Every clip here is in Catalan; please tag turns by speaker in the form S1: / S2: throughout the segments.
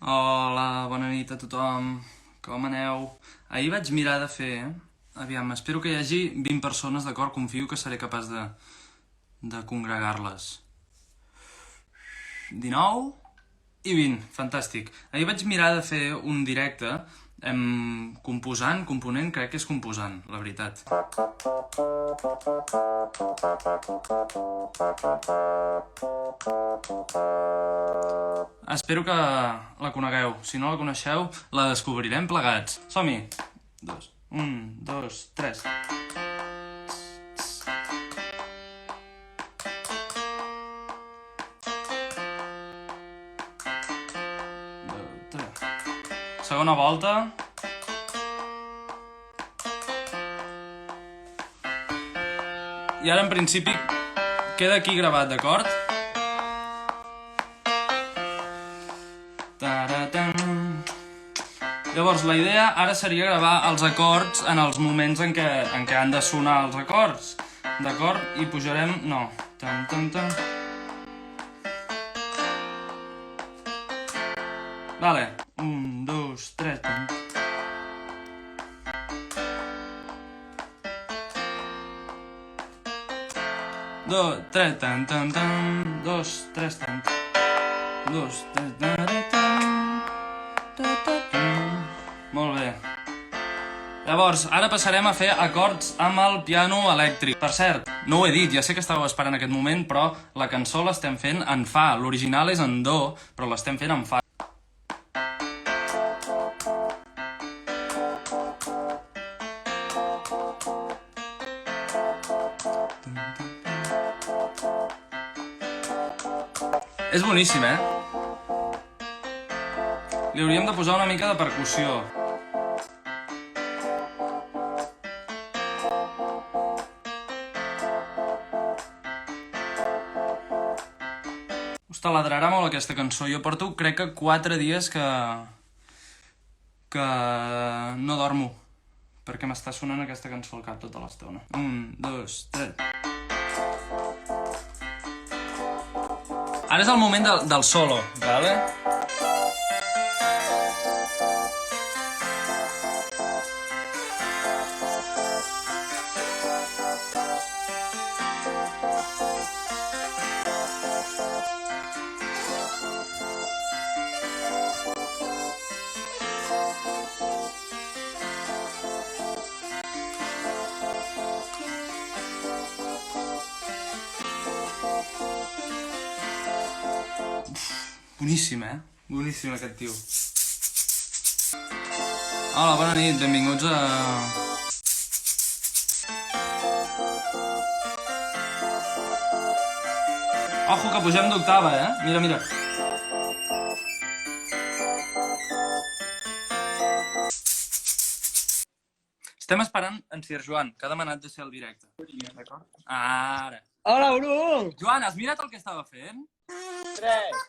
S1: Hola, bona nit a tothom. Com aneu? Ahir vaig mirar de fer... Aviam, espero que hi hagi 20 persones, d'acord? Confio que seré capaç de congregar-les. 19 i 20, fantàstic. Ahir vaig mirar de fer un directe component, crec que és composant, la veritat. Espero que la conegueu. Si no la coneixeu, la descobrirem plegats. Som-hi! Un, dos, tres. Segona volta. I ara, en principi, queda aquí gravat, d'acord? Llavors, la idea ara seria gravar els acords en els moments en què han de sonar els acords. D'acord? I pujarem... No. Tan, tan, tan. Vale. Un, dos, tres... Dos, tres, tan, tan, tan. Dos, tres, tan, tan. Dos, tres, tan, tan, tan. Molt bé. Llavors, ara passarem a fer acords amb el piano elèctric. Per cert, no ho he dit, ja sé que estàveu esperant aquest moment, però la cançó l'estem fent en fa. L'original és en do, però l'estem fent en fa. És boníssim, eh? Li hauríem de posar una mica de percussió. Us taladrarà molt aquesta cançó. Jo porto, crec que 4 dies que no dormo, perquè m'està sonant aquesta cançó al cap tota l'estona. Un, dos, tres... Ara és el moment del solo, vale? Boníssim, eh? Boníssim aquest tio. Hola, bona nit, benvinguts a... Ojo, que pugem d'octava, eh? Mira, mira. Estem esperant en Sir Joan, que ha demanat de ser al directe. D'acord? Ara.
S2: Hola, Bru!
S1: Joan, has mirat el que estava fent?
S2: 3.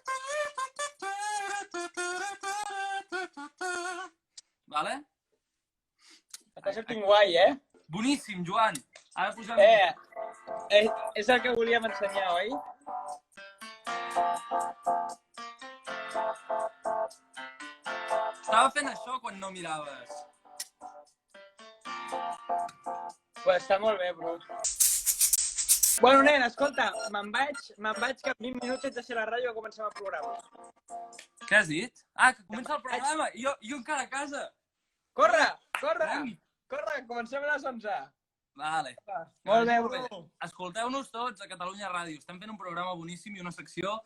S1: Vale?
S2: Està sortint guai, eh?
S1: Boníssim, Joan. Ara posem...
S2: És el que volíem ensenyar, oi?
S1: Estava fent això quan no miraves.
S2: Pues està molt bé, Bru. Bueno, nen, escolta, me'n vaig que en 20 minuts haig de ser a la ràdio i comencem el programa.
S1: Què has dit? Ah, que comença el programa i jo encara a casa.
S2: Corre, corre! Corre, comencem a les 11.
S1: Vale.
S2: Molt bé, Bru.
S1: Escolteu-nos tots a Catalunya Ràdio. Estem fent un programa boníssim i una secció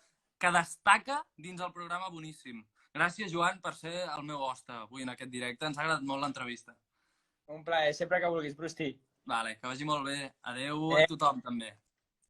S1: que destaca dins el programa boníssim. Gràcies, Joan, per ser el meu hoste avui en aquest directe. Ens ha agradat molt l'entrevista.
S2: Un plaer, sempre que vulguis, Brusti.
S1: Vale, que vagi molt bé. Adéu a tothom, també.